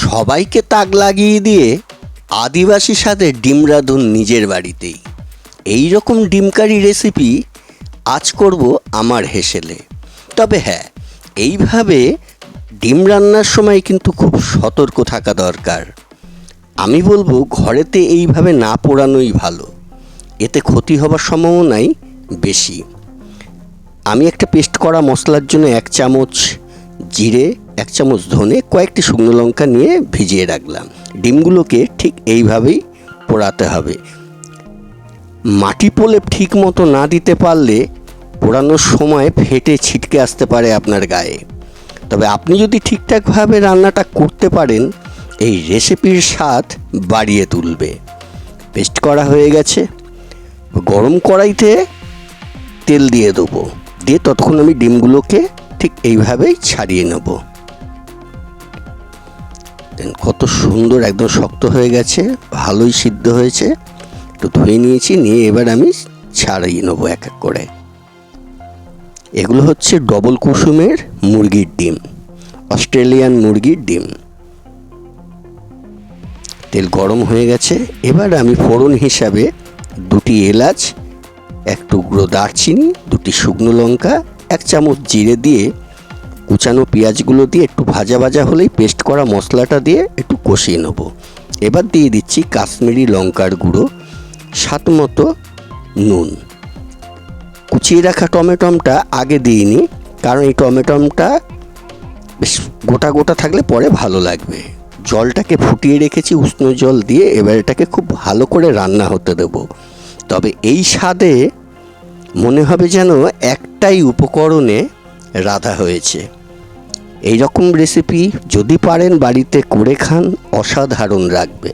সবাইকে তাক লাগিয়ে দিয়ে আদিবাসী স্বাদের ডিম রাঁধুন নিজের বাড়িতেই। এই রকম ডিম কারি রেসিপি আজ করব আমার হেসেলে। তবে হ্যাঁ, এইভাবে ডিম রান্নার সময় কিন্তু খুব সতর্ক থাকা দরকার। আমি বলবো ঘরেতে এইভাবে না পোড়ানোই ভালো, এতে ক্ষতি হবার সম্ভাবনাই বেশি। আমি একটা পেস্ট করা মশলার জন্য 1 চামচ জিরে, 1 চামচ ধনে, কয়েকটি শুকনো লঙ্কা নিয়ে ভিজিয়ে রাখলাম। ডিমগুলোকে ঠিক এইভাবেই পোড়াতে হবে। মাটি প্রলেপ ঠিক মতো না দিতে পারলে পোড়ানোর সময় ফেটে ছিটকে আসতে পারে আপনার গায়ে। তবে আপনি যদি ঠিকঠাকভাবে রান্নাটা করতে পারেন, এই রেসিপির স্বাদ বাড়িয়ে তুলবে। পেস্ট করা হয়ে গেছে। গরম কড়াইতে তেল দিয়ে দেবো, দিয়ে ততক্ষণ আমি ডিমগুলোকে ঠিক এইভাবেই ছাড়িয়ে নেব। কত সুন্দর, একদম শক্ত হয়ে গেছে, ভালোই সিদ্ধ হয়েছে। একটু ধুয়ে নিয়েছি, নিয়ে এবার আমি ছাড়িয়ে নেবো এক এক করে। এগুলো হচ্ছে ডবল কুসুমের মুরগির ডিম, অস্ট্রেলিয়ান মুরগির ডিম। তেল গরম হয়ে গেছে। এবার আমি ফোড়ন হিসাবে 2টি এলাচ, 1 টুকরো দারচিনি, 2টি শুকনো লঙ্কা, 1 চামচ জিরে দিয়ে কুচানো পেঁয়াজগুলো দিয়ে একটু ভাজা ভাজা হলেই পেস্ট করা মশলাটা দিয়ে একটু কষিয়ে নেব। এবার দিয়ে দিচ্ছি কাশ্মীরি লঙ্কার গুঁড়ো, স্বাদ মতো নুন। কুচিয়ে রাখা টমেটোটা আগে দিইনি, কারণ এই টমেটোটা বেশ গোটা গোটা থাকলে পরে ভালো লাগবে। জলটাকে ফুটিয়ে রেখেছি উষ্ণ জল দিয়ে। এবার এটাকে খুব ভালো করে রান্না হতে দেব। তবে এই স্বাদে মনে হবে যেন একটাই উপকরণে রাঁধা হয়েছে। এই রকম রেসিপি যদি পারেন বাড়িতে করে খান, অসাধারণ লাগবে।